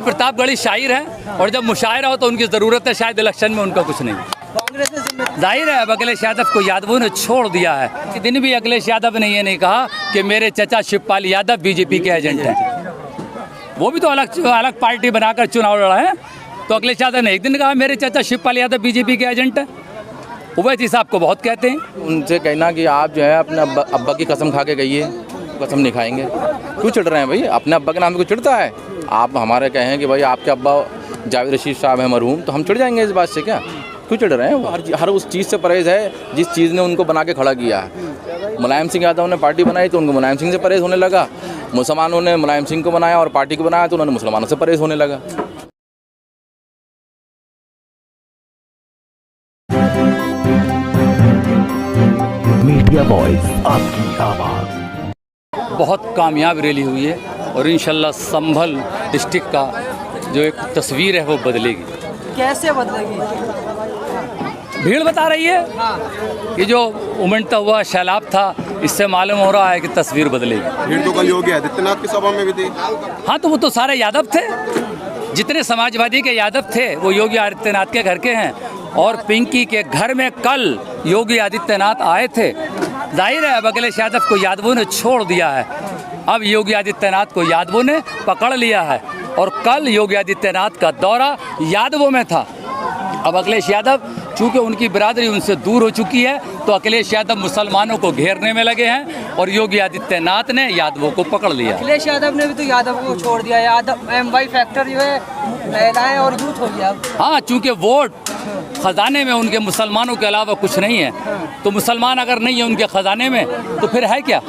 प्रतापगढ़ी शायर है और जब मुशायरा हो तो उनकी ज़रूरत है, शायद इलेक्शन में उनका कुछ नहीं। जाहिर है अब अखिलेश यादव को यादवों ने छोड़ दिया है। एक दिन भी अखिलेश यादव ने ये नहीं कहा कि मेरे चचा शिवपाल यादव बीजेपी के एजेंट हैं। वो भी तो अलग पार्टी बनाकर चुनाव लड़ा है। तो अखिलेश यादव ने एक दिन कहा मेरे चचा शिवपाल यादव बीजेपी के एजेंट हैं। ओवैसी साहब को बहुत कहते हैं। उनसे कहना कि आप जो है अपने अब्बा की कसम खा के गई है, कसम नहीं खाएंगे। क्यों चिढ़ रहे हैं भाई? अपने अब्बा के नाम पे चिढ़ता है? आप हमारे कहें कि भाई आपके अब्बा जावेद रशीद साहब हैं मरहूम, तो हम चिढ़ जाएंगे इस बात से? क्या क्यों चिढ़ रहे हैं? वो हर उस चीज़ से परहेज है जिस चीज़ ने उनको बना के खड़ा किया है। मुलायम सिंह यादव ने पार्टी बनाई तो उनको मुलायम सिंह से परहेज होने लगा। मुसलमानों ने मुलायम सिंह को बनाया और पार्टी को बनाया तो उन्होंने मुसलमानों से परहेज होने लगा। मीडिया वॉइस, आपकी आवाज़। बहुत कामयाब रैली हुई है और इंशाल्लाह संभल डिस्ट्रिक्ट का जो एक तस्वीर है वो बदलेगी। कैसे बदलेगी? भीड़ बता रही है कि जो उमड़ता हुआ सैलाब था, इससे मालूम हो रहा है कि तस्वीर बदलेगी। भीड़ तो कल योगी आदित्यनाथ की सभा में भी थी। हाँ, तो वो तो सारे यादव थे। जितने समाजवादी के यादव थे वो योगी आदित्यनाथ के घर के हैं और पिंकी के घर में कल योगी आदित्यनाथ आए थे। जाहिर है अब अखिलेश यादव को यादवों ने छोड़ दिया है। अब योगी आदित्यनाथ को यादवों ने पकड़ लिया है और कल योगी आदित्यनाथ का दौरा यादवों में था। अब अखिलेश यादव चूँकि उनकी बिरादरी उनसे दूर हो चुकी है तो अखिलेश यादव मुसलमानों को घेरने में लगे हैं और योगी आदित्यनाथ ने यादवों को पकड़ लिया। अखिलेश यादव ने भी तो यादव को छोड़ दिया। यादव MY फैक्टर जो है महिलाएं और यूथ हो गया। हाँ, चूँकि वोट खजाने में उनके मुसलमानों के अलावा कुछ नहीं है, तो मुसलमान अगर नहीं है उनके खजाने में तो फिर है क्या?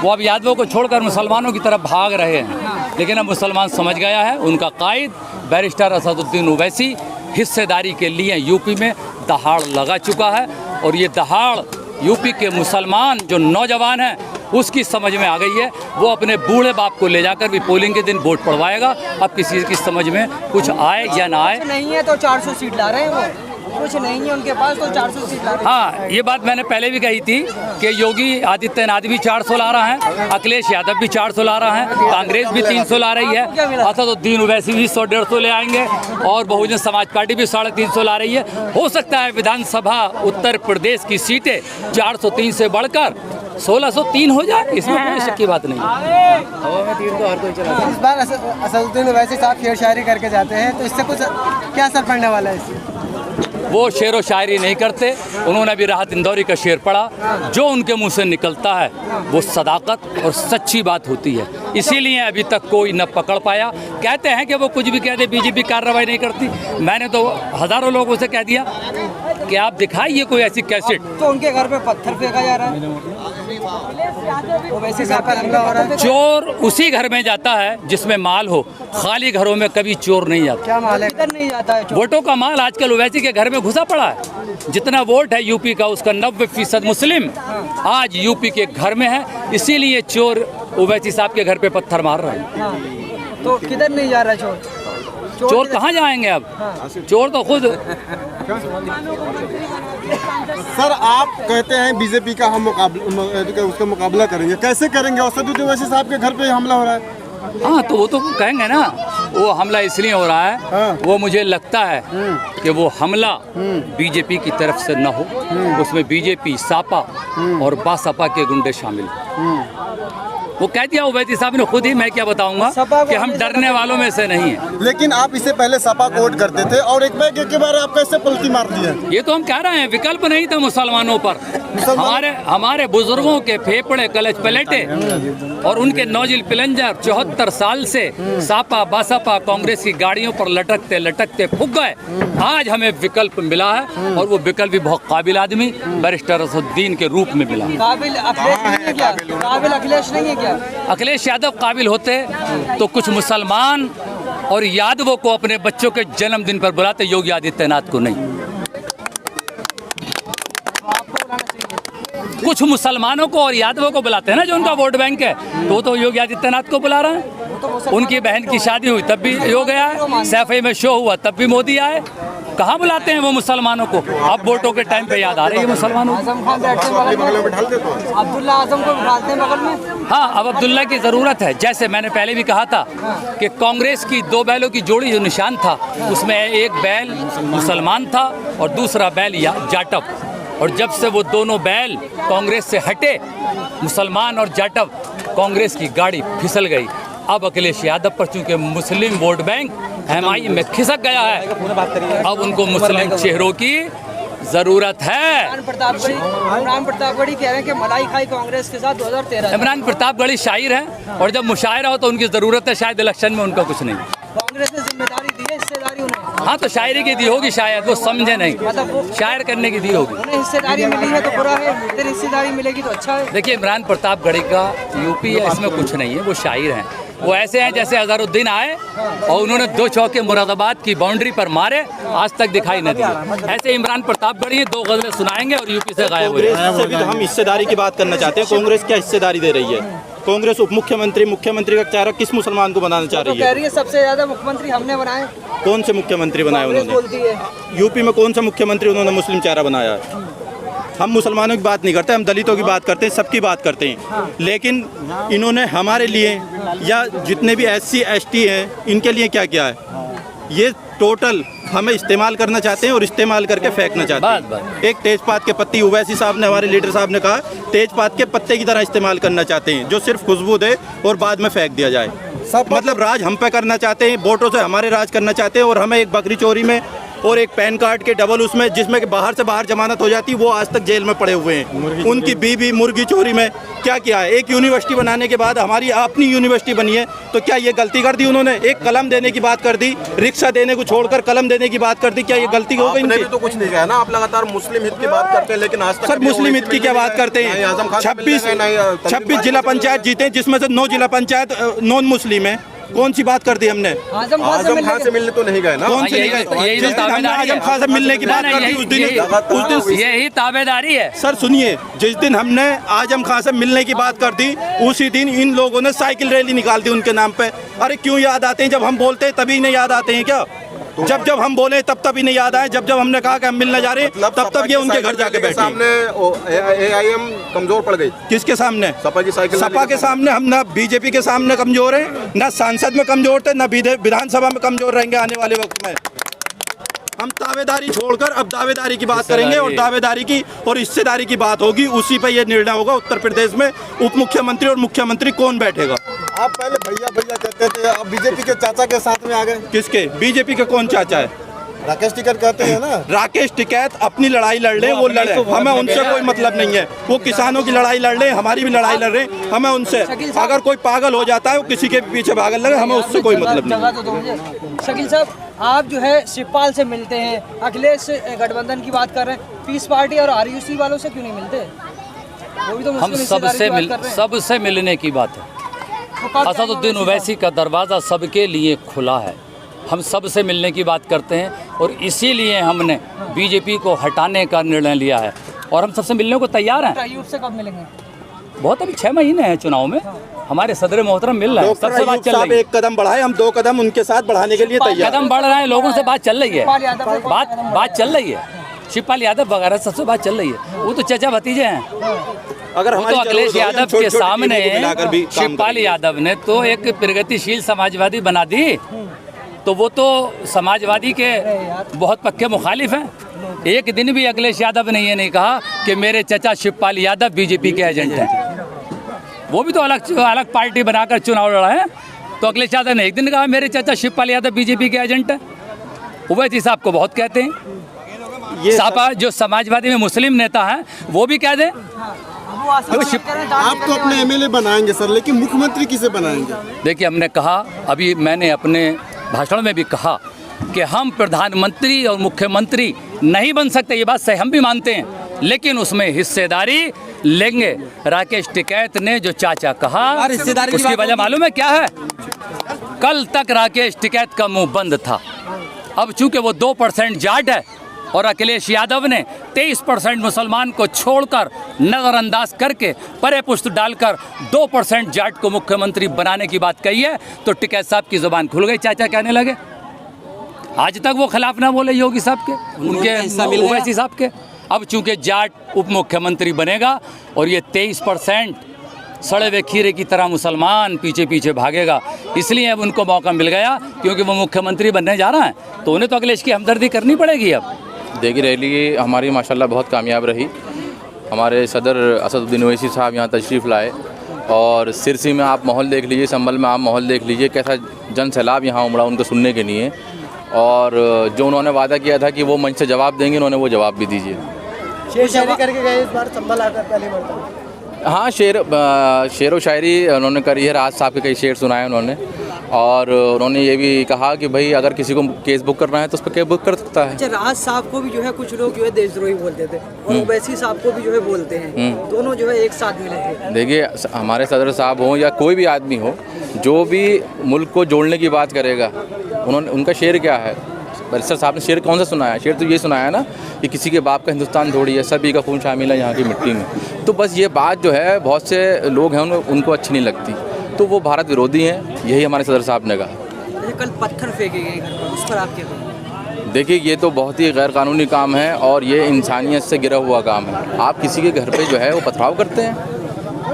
वो अब यादवों को छोड़कर मुसलमानों की तरफ भाग रहे हैं। लेकिन अब मुसलमान समझ गया है, उनका कायद बैरिस्टर असदुद्दीन ओवैसी हिस्सेदारी के लिए यूपी में दहाड़ लगा चुका है और ये दहाड़ यूपी के मुसलमान जो नौजवान हैं उसकी समझ में आ गई है। वो अपने बूढ़े बाप को ले जाकर भी पोलिंग के दिन वोट पड़वाएगा। अब किसी की समझ में कुछ आए या ना आए। नहीं है तो 400 सीट ला रहे हैं वो। कुछ नहीं है उनके पास तो 400 सीट ला रहे हैं। हाँ, ये बात मैंने पहले भी कही थी कि योगी आदित्यनाथ भी 400 ला रहा है, अखिलेश यादव भी 400 ला रहा है, कांग्रेस भी 300 ला रही है, असदुद्दीन ओवैसी भी 100-150 ले आएंगे और बहुजन समाज पार्टी भी 350 ला रही है। हो सकता है विधानसभा उत्तर प्रदेश की सीटें 403 से बढ़कर 1603 हो जाए, इसमें कोई शक की बात नहीं। इस बार असदुद्दीन ओवैसी साहब शेर शायरी करके जाते हैं तो इससे कुछ क्या असर पड़ने वाला है इससे? वो शेर व शायरी नहीं करते। उन्होंने अभी राहत इंदौरी का शेर पढ़ा। जो उनके मुंह से निकलता है वो सदाकत और सच्ची बात होती है, इसीलिए अभी तक कोई न पकड़ पाया। कहते हैं कि वो कुछ भी कह दे, बीजेपी कार्रवाई नहीं करती। मैंने तो हज़ारों लोगों से कह दिया कि आप दिखाइए कोई ऐसी कैसेट। तो उनके घर पे पत्थर फेंका जा रहा है, ओवैसी साहब पर हमला हो रहा है। चोर उसी घर में जाता है जिसमें माल हो, खाली घरों में कभी चोर नहीं जाता। क्या माल है? इधर नहीं जाता है चोर। वोटों का माल आजकल ओवैसी के घर में घुसा पड़ा है। जितना वोट है यूपी का उसका 90% मुस्लिम आज यूपी के घर में है, इसीलिए चोर ओवैसी साहब के घर पे पत्थर मार रहे हैं। तो किधर नहीं जा रहा है चोर? चोर कहाँ जाएंगे अब? चोर तो खुद। सर, आप कहते हैं बीजेपी का हम उसका मुकाबला करेंगे, कैसे करेंगे? असदुद्दीन ओवैसी साहब के घर पे हमला हो रहा है। हाँ, तो वो तो कहेंगे ना, वो हमला इसलिए हो रहा है। हाँ। वो मुझे लगता है कि वो हमला बीजेपी की तरफ से न हो, उसमें बीजेपी, सापा और बासपा के गुंडे शामिल। वो कह दिया ओवैसी साहब ने खुद ही, मैं क्या बताऊंगा कि हम डरने वालों में से नहीं है। लेकिन आप इससे पहले सपा को वोट करते थे और एक बैग के बारे आप कैसे पलटी मार दिए? ये तो हम कह रहे हैं, विकल्प नहीं था मुसलमानों पर। हमारे बुजुर्गों के फेफड़े कलच पलटे और उनके नौजिल पिलंजर 74 साल से सापा बासपा कांग्रेस की गाड़ियों पर लटकते लटकते फूक गए। आज हमें विकल्प मिला है और वो विकल्प भी बहुत काबिल आदमी बैरिस्टर असदुद्दीन के रूप में मिला। काबिल अखिलेश नहीं है क्या? काबिल अखिलेश नहीं है क्या? अखिलेश यादव काबिल होते तो कुछ मुसलमान और यादवों को अपने बच्चों के जन्मदिन पर बुलाते, योगी आदित्यनाथ को नहीं। कुछ मुसलमानों को और यादवों को बुलाते हैं ना, जो उनका वोट बैंक है, तो योगी आदित्यनाथ को बुला रहे हैं। उनकी बहन की शादी हुई तब भी योगी आए, सैफई में शो हुआ तब भी मोदी आए। कहाँ बुलाते हैं वो मुसलमानों को? अब वोटों के टाइम पे याद आ रही है मुसलमानों को। आजम खान बैठते हैं अपने बगल बगल में में, बैठा देते हो। अब्दुल्ला आजम को बिठाते हैं बगल में। हाँ, अब अब्दुल्ला की ज़रूरत है। जैसे मैंने पहले भी कहा था कि कांग्रेस की 2 बैलों की जोड़ी जो निशान था, उसमें एक बैल मुसलमान था और दूसरा बैल जाटव। और जब से वो दोनों बैल कांग्रेस से हटे, मुसलमान और जाटव, कांग्रेस की गाड़ी फिसल गई। अब अखिलेश यादव पर चूंकि मुस्लिम वोट बैंक एमआई में खिसक गया है, अब उनको मुस्लिम चेहरों की ज़रूरत है। इमरान प्रतापगढ़ी कह रहे हैं कि मलाई खाई कांग्रेस के साथ 2013। इमरान प्रतापगढ़ी शायर है, और जब मुशायरा हो तो उनकी ज़रूरत है, शायद इलेक्शन में उनका कुछ नहीं। कांग्रेस ने जिम्मेदारी दी है, हिस्सेदारी उन्हें। हाँ, तो शायरी की दी होगी, शायद वो समझे नहीं, शायर करने की दी होगी। उन्हें हिस्सेदारी मिली है तो बुरा है, फिर हिस्सेदारी मिलेगी तो अच्छा है। देखिए, इमरान प्रतापगढ़ी का यूपी है, इसमें कुछ नहीं है। वो शायर हैं, वो ऐसे हैं जैसे अजहरुद्दीन आए और उन्होंने 2 चौके मुरादाबाद की बाउंड्री पर मारे, आज तक दिखाई न दिए। ऐसे इमरान प्रतापगढ़ी 2 गज़लें सुनाएंगे और यूपी से गायब हो जाएंगे। कांग्रेस से भी तो हम हिस्सेदारी की बात करना चाहते हैं। कांग्रेस क्या हिस्सेदारी दे रही है? कांग्रेस उप मुख्यमंत्री का चेहरा किस मुसलमान को बनाना चाह तो रही कह है? रही है सबसे ज्यादा मुख्यमंत्री हमने बनाए। कौन से मुख्यमंत्री बनाए कांग्रेस बोलती उन्होंने? है। यूपी में कौन सा मुख्यमंत्री उन्होंने मुस्लिम चेहरा बनाया है? हम मुसलमानों की बात नहीं करते, हम दलितों की बात करते हैं, सबकी बात करते हैं। लेकिन इन्होंने हमारे लिए या जितने भी SC ST हैं, इनके लिए क्या किया है? ये टोटल हमें इस्तेमाल करना चाहते हैं और इस्तेमाल करके फेंकना चाहते हैं। एक तेजपात के पत्ती, उवैसी साहब ने, हमारे लीडर साहब ने कहा, तेजपात के पत्ते की तरह इस्तेमाल करना चाहते हैं, जो सिर्फ खुशबू दे और बाद में फेंक दिया जाए। मतलब राज हम पे करना चाहते हैं, वोटों से हमारे राज करना चाहते हैं। और हमें एक बकरी चोरी में और एक पैन कार्ड के डबल उसमें, जिसमें कि बाहर से बाहर जमानत हो जाती, वो आज तक जेल में पड़े हुए हैं। उनकी बीवी मुर्गी चोरी में क्या किया है? एक यूनिवर्सिटी बनाने के बाद हमारी अपनी यूनिवर्सिटी बनी है, तो क्या ये गलती कर दी उन्होंने? एक कलम देने की बात कर दी, रिक्शा देने को छोड़कर कलम देने की बात कर दी। क्या ये गलती हो गई? आपने भी तो कुछ नहीं कहा ना, आप लगातार मुस्लिम हित की बात करते हैं, लेकिन आज तक सर मुस्लिम हित की क्या बात करते हैं? 26 जिला पंचायत जीते, जिसमें से 9 जिला पंचायत नॉन मुस्लिम है। कौन सी बात कर दी हमने? आजम खान से मिलने तो नहीं गए ना। कौन से नहीं गए? जिस दिन हमने आजम खान से मिलने की बात कर दी, उस दिन यही ताबेदारी है। सर सुनिए, जिस दिन हमने आजम खान से मिलने की बात कर दी, उसी दिन इन लोगों ने साइकिल रैली निकाल दी उनके नाम पे। अरे क्यों याद आते हैं? जब हम बोलते हैं तभी इन्हें याद आते हैं क्या? जब हम बोले तब इन्हें याद आए। जब हमने कहा कि हम मिलने जा रहे हैं, तब ये उनके घर जाके बैठे। सामने AIM कमजोर पड़ गई। किसके सामने? सपा की साइकिल। सपा के सामने हम ना बीजेपी के सामने कमजोर हैं, ना सांसद में कमजोर थे, ना विधानसभा में कमजोर रहेंगे आने वाले वक्त में। हम दावेदारी छोड़कर अब दावेदारी की बात करेंगे, और दावेदारी की और हिस्सेदारी की बात होगी। उसी पे ये निर्णय होगा उत्तर प्रदेश में उप मुख्यमंत्री और मुख्यमंत्री कौन बैठेगा। आप पहले भैया भैया कहते थे, अब बीजेपी के चाचा के साथ में आ गए। किसके? बीजेपी के कौन चाचा है? राकेश टिकैत कहते हैं ना। राकेश टिकैत अपनी लड़ाई लड़ रहे हैं, वो लड़े, हमें उनसे कोई मतलब नहीं है। वो किसानों की लड़ाई लड़ रहे हैं, हमारी भी लड़ाई लड़ रहे हैं, हमें उनसे। अगर कोई पागल हो जाता है, वो किसी के पीछे भागने लगे, हमें उससे कोई मतलब नहीं। शकील साहब, आप जो है शिवपाल से मिलते हैं, अखिलेश गठबंधन की बात कर रहे हैं, पीस पार्टी और RUC वालों से क्यों नहीं मिलते? वो भी तो हम सबसे मिलने की बात है। असदुद्दीन ओवैसी का दरवाज़ा सबके लिए खुला है। हम सबसे मिलने की बात करते हैं, और इसीलिए हमने बीजेपी को हटाने का निर्णय लिया है, और हम सबसे मिलने को तैयार हैं। अयूब से कब मिलेंगे? बहुत, अभी 6 महीने हैं चुनाव में। हमारे सदर मोहतरम मिल रहे हैं, सबसे बात चल रही है। एक कदम बढ़ाए, हम 2 कदम उनके साथ बढ़ाने के लिए तैयार। कदम बढ़ रहे हैं, लोगों से बात चल रही है, बात चल रही है। शिवपाल यादव वगैरह सबसे बात चल रही है। वो तो चचा भतीजे हैं। अगर वो तो अखिलेश यादव के सामने शिवपाल यादव ने तो एक प्रगतिशील समाजवादी बना दी, तो वो तो समाजवादी के बहुत पक्के मुखालिफ हैं। एक दिन भी अखिलेश यादव ने ये नहीं कहा कि मेरे चचा शिवपाल यादव बीजेपी के एजेंट हैं। वो भी तो अलग पार्टी बनाकर चुनाव लड़ा है। तो अखिलेश यादव ने एक दिन कहा मेरे चचा शिवपाल यादव बीजेपी के एजेंट हैं। ओवैसी साहब को बहुत कहते हैं। सापा जो समाजवादी में मुस्लिम नेता हैं, वो भी कह दें। आप तो अपने MLA बनाएंगे सर, लेकिन मुख्यमंत्री किसे बनाएंगे? देखिए, हमने कहा, अभी मैंने अपने भाषण में भी कहा कि हम प्रधानमंत्री और मुख्यमंत्री नहीं बन सकते, ये बात सही हम भी मानते हैं, लेकिन उसमें हिस्सेदारी लेंगे। राकेश टिकैत ने जो चाचा कहा, उसकी वजह मालूम है क्या है? कल तक राकेश टिकैत का मुंह बंद था। अब चूंकि वो 2% जाट है और अखिलेश यादव ने 23% मुसलमान को छोड़कर, नज़रअंदाज करके, परे पुष्ट डालकर 2% जाट को मुख्यमंत्री बनाने की बात कही है, तो टिकैत साहब की ज़ुबान खुल गई। चाचा कहने लगे आज तक वो खिलाफ ना बोले योगी साहब के, उनके ओवैसी साहब के। अब चूंकि जाट उप मुख्यमंत्री बनेगा और ये 23% सड़े हुए खीरे की तरह मुसलमान पीछे पीछे भागेगा, इसलिए अब उनको मौका मिल गया क्योंकि वो मुख्यमंत्री बनने जा रहा है, तो उन्हें तो अखिलेश की हमदर्दी करनी पड़ेगी। अब देखिए रैली हमारी माशाल्लाह बहुत कामयाब रही। हमारे सदर असदुद्दीन ओवैसी साहब यहाँ तशरीफ़ लाए और सिरसी में आप माहौल देख लीजिए, संभल में आप माहौल देख लीजिए, कैसा जन सैलाब यहाँ उमड़ा उनको सुनने के लिए। और जो उन्होंने वादा किया था कि वो मंच से जवाब देंगे, उन्होंने वो जवाब भी दीजिए। शेर शायरी करके गए इस बार संभल आकर पहली बार। हाँ, शेर व शायरी उन्होंने करी है, राज साहब के कई शेर सुनाए उन्होंने। और उन्होंने ये भी कहा कि भाई अगर किसी को केस बुक करना है तो उस पर केस बुक कर सकता है। अच्छा, राज साहब को भी जो है कुछ लोग जो है देशद्रोही बोलते थे और ओवैसी साहब को भी जो है बोलते हैं, दोनों जो है एक साथ मिले थे। देखिए हमारे सदर साहब हों या कोई भी आदमी हो, जो भी मुल्क को जोड़ने की बात करेगा, उनका शेर क्या है? बैरिस्टर साहब ने शेर कौन सा सुनाया? शेर तो ये सुनाया ना कि किसी के बाप का हिंदुस्तान थोड़ी है, सभी का खून शामिल है यहाँ की मिट्टी में। तो बस ये बात जो है बहुत से लोग हैं उनको अच्छी नहीं लगती, तो वो भारत विरोधी हैं, यही हमारे सदर साहब ने कहा। कल पत्थर फेंके गए घर पर, उस पर आप क्या कहेंगे? देखिए ये तो बहुत ही गैर कानूनी काम है और ये इंसानियत से गिरा हुआ काम है। आप किसी के घर पे जो है वो पथराव करते हैं,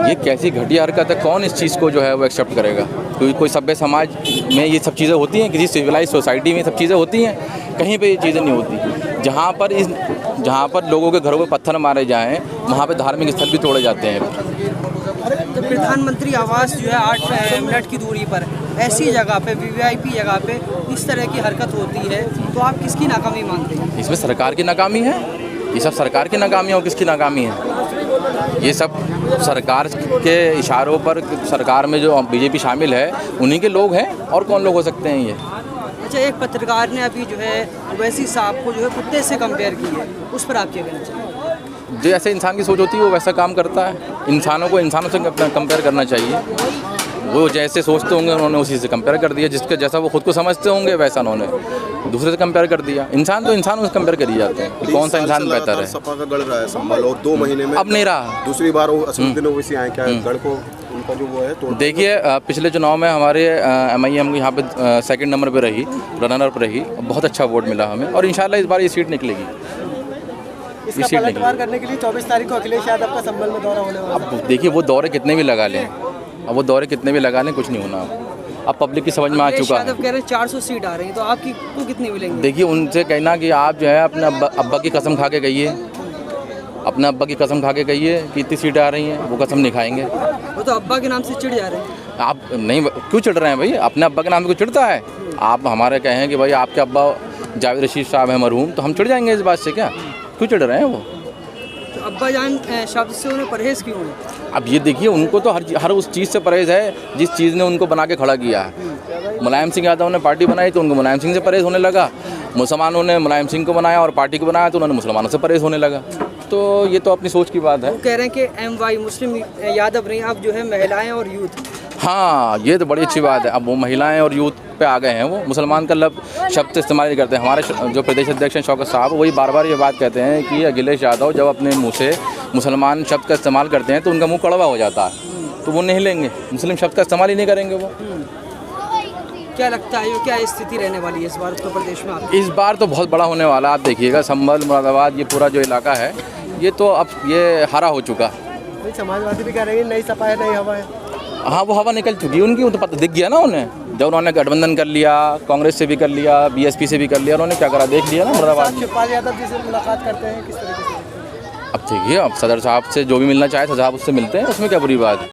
ये कैसी घटिया हरकत है। कौन इस चीज़ को जो है वो एक्सेप्ट करेगा? क्योंकि कोई सभ्य समाज में ये सब चीज़ें होती हैं, किसी सिविलाइज सोसाइटी में सब चीज़ें होती हैं, कहीं पे ये चीज़ें नहीं होती। जहाँ पर लोगों के घरों पे पत्थर मारे जाएं, वहाँ पे धार्मिक स्थल भी तोड़े जाते हैं। जब प्रधानमंत्री आवास जो है 8 मिनट की दूरी पर ऐसी जगह पे, वीवीआईपी जगह पे इस तरह की हरकत होती है, तो आप किसकी नाकामी मानते हैं? इसमें सरकार की नाकामी है। ये सब सरकार की नाकामी है और किसकी नाकामी है? ये सब सरकार के इशारों पर, सरकार में जो बीजेपी शामिल है उन्हीं के लोग हैं, और कौन लोग हो सकते हैं ये? अच्छा, एक पत्रकार ने अभी जो है ओवैसी साहब को जो है कुत्ते से कंपेयर की है, उस पर आप क्या कहना चाहिए? जो ऐसे इंसान की सोच होती है वो वैसा काम करता है। इंसानों को इंसानों से कंपेयर करना चाहिए। वो जैसे सोचते होंगे उन्होंने उसी से कंपेयर कर दिया, जिसके जैसा वो खुद को समझते होंगे वैसा उन्होंने दूसरे से कंपेयर कर दिया। इंसान तो इंसानों से कंपेयर कर ही जाते हैं कि कौन सा इंसान बेहतर है। सपा का गढ़ रहा है संभल, और 2 महीने में अब नहीं रहा। दूसरी बार वो असदुद्दीन ओवैसी आए, क्या गढ़ को उनका जो वो है तोड़? देखिए पिछले चुनाव में हमारे MIM यहाँ पे सेकंड नंबर पे रही, रनर अप रही, बहुत अच्छा वोट मिला हमें, और इंशाल्लाह इस बार ये सीट निकलेगी। इसका पलटवार करने के लिए 24 तारीख को अखिलेश यादव का संभल में दौरा होने वाला है। अब देखिए वो दौरे कितने भी लगा लें, अब वो दौरे कितने भी लगा लें, कुछ नहीं होना। अब पब्लिक की समझ में आ चुका है। यादव कह रहे हैं 400 सीट आ रही है, तो आपकी को कितनी मिलेंगी? देखिए उनसे कहना कि आप जो है अपने अब्बा की कसम खा के कहिए, अपने अब्बा की कसम खा के कहिए कि इतनी सीटें आ रही हैं, वो कसम नहीं खाएंगे। वो तो अब्बा के नाम से चिढ़ जा रहे हैं। आप नहीं, क्यों चिढ़ रहे हैं भाई? अपने अब्बा के नाम से क्यों चिढ़ता है? आप हमारे कहें कि भाई आपके अब्बा जावेद रशीद साहब हैं मरहूम, तो हम चिढ़ जाएंगे इस बात से? क्या क्यों चिढ़ रहे हैं वो? तो अब्बा जान शब्द से उन्हें परहेज़ क्यों है? अब ये देखिए उनको तो हर उस चीज़ से परहेज़ है जिस चीज़ ने उनको बना के खड़ा किया है। मुलायम सिंह यादव ने पार्टी बनाई तो उनको मुलायम सिंह से परहेज़ होने लगा, मुसलमानों ने मुलायम सिंह को बनाया और पार्टी को बनाया तो उन्होंने मुसलमानों से परहेज़ होने लगा। तो ये तो अपनी सोच की बात है। वो कह रहे हैं कि MY मुस्लिम यादव नहीं, अब जो है महिलाएं और यूथ। हाँ, ये तो बड़ी अच्छी बात है। अब वो महिलाएं और यूथ पे आ गए हैं, वो मुसलमान का शब्द इस्तेमाल नहीं करते हैं। हमारे जो प्रदेश अध्यक्ष हैं शौकत साहब, वही बार बार ये बात कहते हैं कि अखिलेश यादव जब अपने मुंह से मुसलमान शब्द का इस्तेमाल करते हैं तो उनका मुंह कड़वा हो जाता है, तो वो नहीं लेंगे, मुस्लिम शब्द का इस्तेमाल ही नहीं करेंगे वो। क्या लगता है क्या स्थिति रहने वाली है इस बार उत्तर प्रदेश में? इस बार तो बहुत बड़ा होने वाला है। आप देखिएगा संभल, मुरादाबाद, ये पूरा जो इलाका है ये तो अब ये हरा हो चुका। समाजवादी भी कह रहे हैं नई सपा है, नई हवा है। हाँ, वो हवा निकल चुकी है उनकी, वो तो पता दिख गया ना उन्हें। जब उन्होंने गठबंधन कर लिया, कांग्रेस से भी कर लिया, BSP से भी कर लिया, उन्होंने क्या करा देख लिया ना मुरादाबाद। शिवपाल यादव जी से मुलाकात करते हैं किस तरीके से? अब देखिए, अब सदर साहब से जो भी मिलना चाहे सदर साहब उससे मिलते हैं, उसमें क्या बुरी बात है।